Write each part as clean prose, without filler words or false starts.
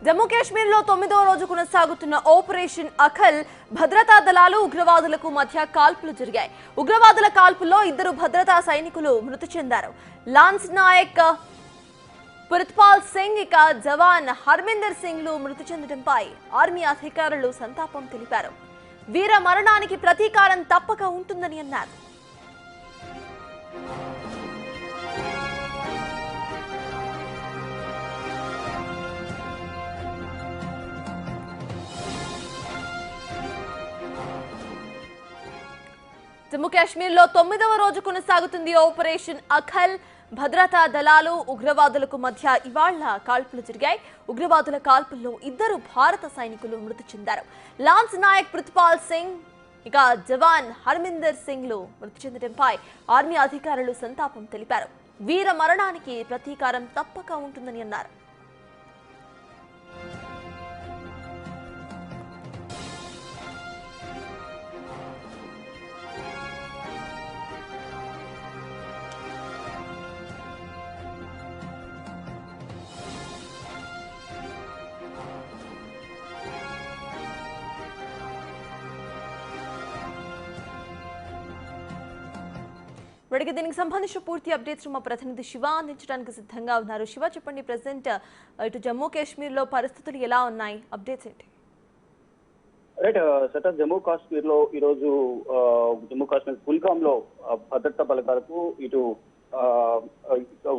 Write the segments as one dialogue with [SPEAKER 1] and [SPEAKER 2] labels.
[SPEAKER 1] జమ్మూ కాశ్మీర్లో 9వ రోజు కొనసాగుతున్న ఆపరేషన్ అఖల్ భద్రతా దళాలు ఉగ్రవాదులకు మధ్య కాల్పులు జరిగాయి. ఉగ్రవాదుల కాల్పుల్లో 2 భద్రతా సైనికులు మృతి చెందారు. లాన్స్ నాయక్ ప్రిత్పాల్ సింగ్ ఇక జవాన్ హర్మిందర్ సింగ్లు మృతి చెందడంపై ఆర్మీ అధికారులు సంతాపం తెలిపారు. వీర మరణానికి ప్రతీకారం తప్పక ఉంటుందని అన్నారు. జమ్మూ కాశ్మీర్లో 9వ రోజు కొనసాగుతుంది ఆపరేషన్ అఖల్. భద్రతా దళాలు ఉగ్రవాదులకు మధ్య ఇవాళ కాల్పులు జరిగాయి. ఉగ్రవాదుల కాల్పుల్లో 2 భారత సైనికులు మృతి చెందారు. లాన్స్ నాయక్ ప్రిత్పాల్ సింగ్ ఇక జవాన్ హర్మిందర్ సింగ్లు మృతి చెందడంపై ఆర్మీ అధికారులు సంతాపం తెలిపారు. వీర మరణానికి ప్రతీకారం తప్పక ఉంటుందని అన్నారు. ఇప్పటికే దీనికి సంబంధించిన పూర్తి అప్డేట్స్ మా ప్రతినిధి శివ అందించడానికి సిద్ధంగా ఉన్నారు. శివ, చెప్పండి, ప్రెసెంట్ ఇటు జమ్మూ కాశ్మీర్ లో పరిస్థితులు ఎలా ఉన్నాయి, అప్డేట్స్ ఏంటి?
[SPEAKER 2] రైట్ సటర్ జమ్మూ కాశ్మీర్ లో ఈ రోజు జమ్మూ కాశ్మీర్ కుల్గామ్ లో భద్రతా బలగాలకు ఇటు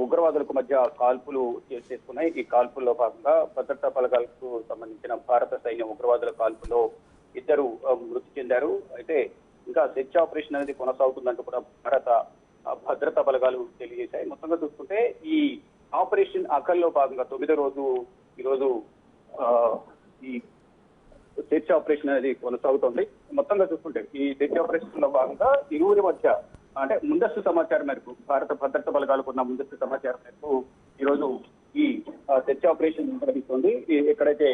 [SPEAKER 2] ఉగ్రవాదులకు మధ్య కాల్పులు చేసుకున్నాయి. ఈ కాల్పుల్లో భాగంగా భద్రతా బలగాలకు సంబంధించిన భారత సైన్యం ఉగ్రవాదుల కాల్పుల్లో 2 మృతి చెందారు. అయితే ఇంకా సెర్చ్ ఆపరేషన్ అనేది కొనసాగుతుందంటూ కూడా భారత భద్రతా బలగాలు తెలియజేశాయి. మొత్తంగా చూసుకుంటే ఈ ఆపరేషన్ అఖల్లో భాగంగా 9వ రోజు ఈరోజు ఈ సెర్చ్ ఆపరేషన్ అనేది కొనసాగుతోంది. మొత్తంగా చూసుకుంటే ఈ సెర్చ్ ఆపరేషన్ లో భాగంగా ఇరువురి మధ్య అంటే ముందస్తు సమాచారం మేరకు భారత భద్రతా బలగాలకు ఉన్న ముందస్తు సమాచారం మేరకు ఈరోజు ఈ సెర్చ్ ఆపరేషన్ నిర్వహిస్తోంది. ఎక్కడైతే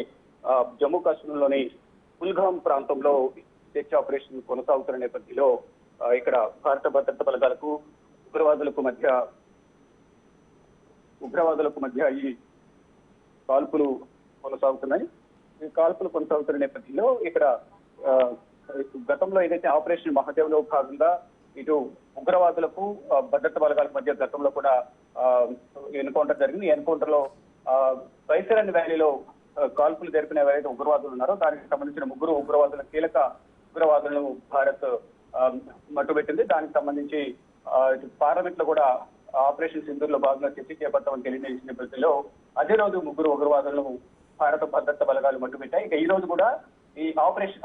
[SPEAKER 2] జమ్మూ కాశ్మీర్ లోని కుల్గామ్ ప్రాంతంలో సెర్చ్ ఆపరేషన్ కొనసాగుతున్న నేపథ్యంలో ఇక్కడ భారత భద్రతా బలగాలకు ఉగ్రవాదులకు మధ్య ఈ కాల్పులు కొనసాగుతున్నాయి. ఈ కాల్పులు కొనసాగుతున్న నేపథ్యంలో ఇక్కడ గతంలో ఏదైతే ఆపరేషన్ మహాదేవ్ లో భాగంగా ఇటు ఉగ్రవాదులకు భద్రతా బలగాలకు మధ్య గతంలో కూడా ఎన్కౌంటర్ జరిగింది. ఈ ఎన్కౌంటర్ లో బైసరన్ వ్యాలీలో కాల్పులు జరిపిన ఎవరైతే ఉగ్రవాదులు ఉన్నారో దానికి సంబంధించిన 3 ఉగ్రవాదుల కీలక ఉగ్రవాదులను భారత్ మట్టుబెట్టింది. దానికి సంబంధించి పార్లమెంట్ లో కూడా ఆపరేషన్ సింధూర్ లో భాగంగా చర్చ చేపట్టామని తెలియజేసిన నేపథ్యంలో అదే రోజు 3 ఉగ్రవాదులను భారత భద్రతా బలగాలు మట్టుబెట్టాయి. ఇక ఈ రోజు కూడా ఈ ఆపరేషన్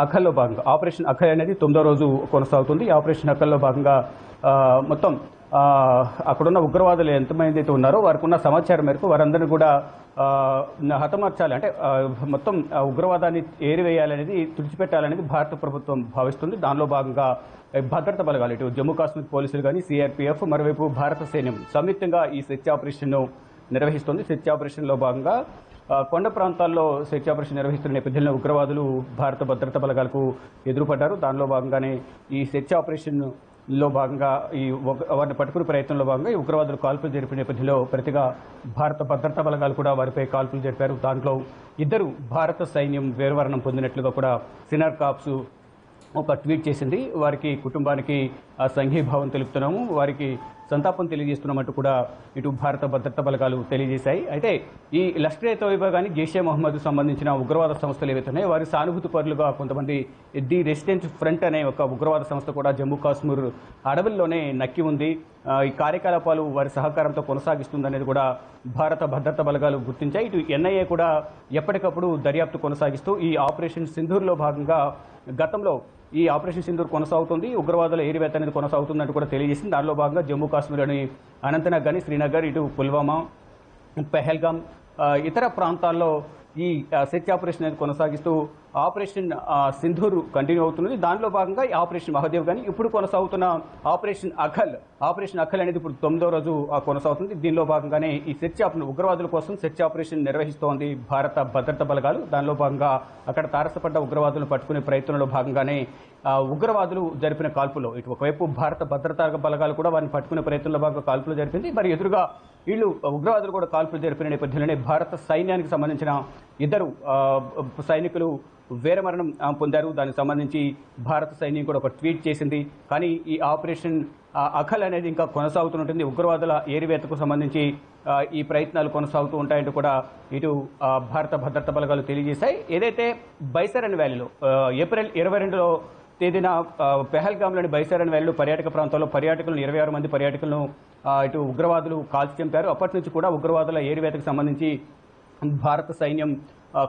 [SPEAKER 2] అఖల్లో భాగంగా ఆపరేషన్ అఖల్ అనేది 9వ రోజు కొనసాగుతుంది. ఈ ఆపరేషన్ అఖల్లో భాగంగా మొత్తం అక్కడున్న ఉగ్రవాదులు ఎంతమంది అయితే ఉన్నారో వారికి ఉన్న సమాచారం మేరకు వారందరినీ కూడా హతమార్చాలి, అంటే మొత్తం ఉగ్రవాదాన్ని ఏరివేయాలనేది, తుడిచిపెట్టాలనేది భారత ప్రభుత్వం భావిస్తుంది. దానిలో భాగంగా భద్రతా బలగాలు ఇటు జమ్మూ కాశ్మీర్ పోలీసులు కానీ, సిఆర్పీఎఫ్, మరోవైపు భారత సైన్యం సంయుక్తంగా ఈ సెర్చ్ ఆపరేషన్ను నిర్వహిస్తుంది. సెర్చ్ ఆపరేషన్లో భాగంగా కొండ ప్రాంతాల్లో సెర్చ్ ఆపరేషన్ నిర్వహిస్తున్న నేపథ్యంలో ఉగ్రవాదులు భారత భద్రతా బలగాలకు ఎదురుపడ్డారు. దానిలో భాగంగానే ఈ సెర్చ్ ఆపరేషన్ లో భాగంగా వారిని పట్టుకునే ప్రయత్నంలో భాగంగా ఈ ఉగ్రవాదులు కాల్పులు జరిపిన నేపథ్యంలో ప్రతిగా భారత భద్రతా బలగాలు కూడా వారిపై కాల్పులు జరిపారు. దాంట్లో 2 భారత సైన్యం వీరమరణం పొందినట్లుగా కూడా సినార్ కాప్స్ ఒక ట్వీట్ చేసింది. వారికి కుటుంబానికి సంఘీభావం తెలుపుతున్నాము, వారికి సంతాపం తెలియజేస్తున్నామంటూ కూడా ఇటు భారత భద్రతా బలగాలు తెలియజేశాయి. అయితే ఈ లష్కర్ ఏ తోయిబా కానీ, జైషే మహమ్మద్ సంబంధించిన ఉగ్రవాద సంస్థలు ఏవైతే ఉన్నాయో వారి సానుభూతి పరులుగా కొంతమంది ది రెసిడెన్స్ ఫ్రంట్ అనే ఒక ఉగ్రవాద సంస్థ కూడా జమ్మూ కాశ్మీర్ అడవుల్లోనే నక్కి ఉంది. ఈ కార్యకలాపాలు వారి సహకారంతో కొనసాగిస్తుందనేది కూడా భారత భద్రతా బలగాలు గుర్తించాయి. ఇటు ఎన్ఐఏ కూడా ఎప్పటికప్పుడు దర్యాప్తు కొనసాగిస్తూ ఈ ఆపరేషన్ సింధూర్లో భాగంగా గతంలో ఈ ఆపరేషన్ సింధూర్ కొనసాగుతుంది, ఉగ్రవాదుల ఏరివేత అనేది కొనసాగుతుందంటూ కూడా తెలియజేసింది. దానిలో భాగంగా జమ్మూ కాశ్మీర్లోని అనంతనాగ్ కానీ, శ్రీనగర్, ఇటు పుల్వామా, పెహల్గామ్, ఇతర ప్రాంతాల్లో ఈ సెర్చ్ ఆపరేషన్ అనేది కొనసాగిస్తూ ఆపరేషన్ సింధూర్ కంటిన్యూ అవుతున్నది. దానిలో భాగంగా ఈ ఆపరేషన్ మహాదేవ్ కానీ ఇప్పుడు కొనసాగుతున్న ఆపరేషన్ అఖల్ అనేది ఇప్పుడు 9వ రోజు కొనసాగుతుంది. దీనిలో భాగంగానే ఈ సెర్చ్ ఉగ్రవాదుల కోసం సెర్చ్ ఆపరేషన్ నిర్వహిస్తోంది భారత భద్రతా బలగాలు. దానిలో భాగంగా అక్కడ తారసపడ్డ ఉగ్రవాదులను పట్టుకునే ప్రయత్నంలో భాగంగానే ఉగ్రవాదులు జరిపిన కాల్పులో ఇటు ఒకవైపు భారత భద్రతా బలగాలు కూడా వారిని పట్టుకునే ప్రయత్నంలో భాగంగా కాల్పులు జరిపింది. మరి ఎదురుగా వీళ్ళు ఉగ్రవాదులు కూడా కాల్పులు జరిపిన నేపథ్యంలోనే భారత సైన్యానికి సంబంధించిన ఇద్దరు సైనికులు వీరమరణం పొందారు. దానికి సంబంధించి భారత సైన్యం కూడా ఒక ట్వీట్ చేసింది. కానీ ఈ ఆపరేషన్ అఖల్ అనేది ఇంకా కొనసాగుతుంటుంది. ఉగ్రవాదుల ఏరివేతకు సంబంధించి ఈ ప్రయత్నాలు కొనసాగుతూ ఉంటాయంటూ కూడా ఇటు భారత భద్రతా బలగాలు తెలియజేశాయి. ఏదైతే బైసరన్ వ్యాలీలో ఏప్రిల్ 22 తేదీన పెహల్గామ్లోని బైసరన్ వ్యాలీలో పర్యాటక ప్రాంతాల్లో పర్యాటకులను 26 మంది పర్యాటకులను ఇటు ఉగ్రవాదులు కాల్చి చంపారు. అప్పటి నుంచి కూడా ఉగ్రవాదుల ఏరివేతకు సంబంధించి భారత సైన్యం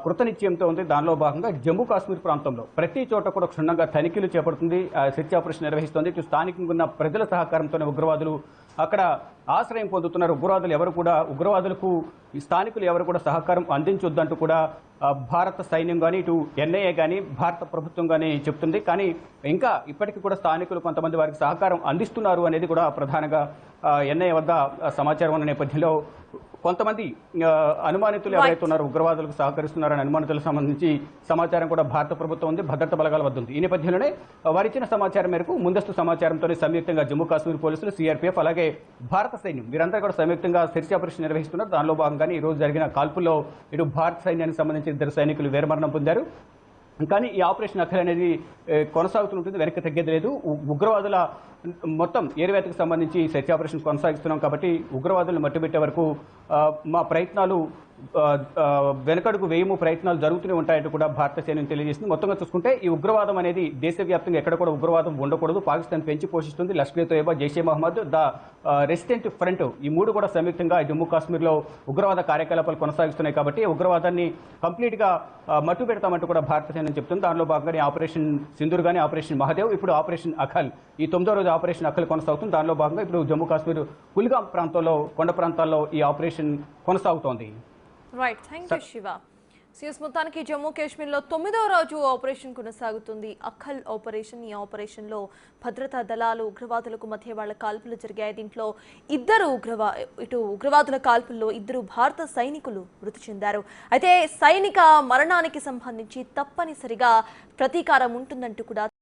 [SPEAKER 2] కృతనిశ్చయంతో ఉంది. దానిలో భాగంగా జమ్మూ కాశ్మీర్ ప్రాంతంలో ప్రతి చోట కూడా క్షుణ్ణంగా తనిఖీలు చేపడుతుంది, సెర్చ్ ఆపరేషన్ నిర్వహిస్తోంది. ఇటు స్థానికంగా ఉన్న ప్రజల సహకారంతోనే ఉగ్రవాదులు అక్కడ ఆశ్రయం పొందుతున్నారు. ఉగ్రవాదులకు ఈ స్థానికులు ఎవరు కూడా సహకారం అందించొద్దంటూ కూడా భారత సైన్యం కానీ ఇటు ఎన్ఐఏ కానీ భారత ప్రభుత్వం కానీ చెప్తుంది. కానీ ఇంకా ఇప్పటికీ కూడా స్థానికులు కొంతమంది వారికి సహకారం అందిస్తున్నారు అనేది కూడా ప్రధానంగా ఎన్ఐఏ వద్ద సమాచారం ఉన్న నేపథ్యంలో కొంతమంది అనుమానితులు ఎవరైతే ఉన్నారో ఉగ్రవాదులకు సహకరిస్తున్నారని అనుమానితులకు సంబంధించి సమాచారం కూడా భారత ప్రభుత్వం ఉంది, భద్రతా బలగాల వద్ద ఉంది. ఈ నేపథ్యంలోనే వారిచ్చిన సమాచారం మేరకు ముందస్తు సమాచారంతోనే సంయుక్తంగా జమ్మూ కాశ్మీర్ పోలీసులు, సిఆర్పీఎఫ్ అలాగే భారత సైన్యం వీరంతా కూడా సంయుక్తంగా సెర్చ్ ఆపరేషన్ నిర్వహిస్తున్నారు. దానిలో భాగంగానే ఈ రోజు జరిగిన కాల్పుల్లో ఇటు భారత సైన్యానికి సంబంధించిన ఇద్దరు సైనికులు వీరమరణం పొందారు. కానీ ఈ ఆపరేషన్ అఖల్ అనేది కొనసాగుతుంటుంది, వెనక్కి తగ్గేది లేదు. ఉగ్రవాదుల మొత్తం ఏరివేతకు సంబంధించి సెర్చ్ ఆపరేషన్ కొనసాగిస్తున్నాం కాబట్టి ఉగ్రవాదులను మట్టుబెట్టే వరకు మా ప్రయత్నాలు వెనకడుగు వేయము ప్రయత్నాలు జరుగుతూనే ఉంటాయంటూ కూడా భారత సైన్యం తెలియజేసింది. మొత్తంగా చూసుకుంటే ఈ ఉగ్రవాదం అనేది దేశవ్యాప్తంగా ఎక్కడ కూడా ఉగ్రవాదం ఉండకూడదు. పాకిస్తాన్ పెంచి పోషిస్తుంది. Lashkar Taiba, Jaish-e Mohammed, the resistant front ఈ మూడు కూడా సంయుక్తంగా జమ్మూ కాశ్మీర్లో ఉగ్రవాద కార్యకలాపాలు కొనసాగిస్తున్నాయి కాబట్టి ఉగ్రవాదాన్ని కంప్లీట్గా మట్టు పెడతామంటూ కూడా భారత సైన్యం చెప్తుంది. దానిలో భాగంగానే ఆపరేషన్ సింధూర్ కానీ ఆపరేషన్ మహాదేవ్, ఇప్పుడు ఆపరేషన్ అఖల్, ఈ 9వ రోజు ఆపరేషన్ అఖల్ కొనసాగుతుంది. దానిలో భాగంగా ఇప్పుడు జమ్మూ కాశ్మీర్ కుల్గాం ప్రాంతంలో కొండ ప్రాంతాల్లో ఈ ఆపరేషన్ కొనసాగుతోంది.
[SPEAKER 1] Right, thank you Shiva. మొత్తానికి జమ్మూ కాశ్మీర్లో 9వ రోజు ఆపరేషన్ కొనసాగుతుంది, అఖల్ ఆపరేషన్. ఈ ఆపరేషన్లో భద్రతా దళాలు ఉగ్రవాదులకు మధ్య వాళ్ళ కాల్పులు జరిగాయి. దీంట్లో ఉగ్రవాదుల కాల్పుల్లో 2 భారత సైనికులు మృతి చెందారు. అయితే సైనిక మరణానికి సంబంధించి తప్పనిసరిగా ప్రతీకారం ఉంటుందంటూ కూడా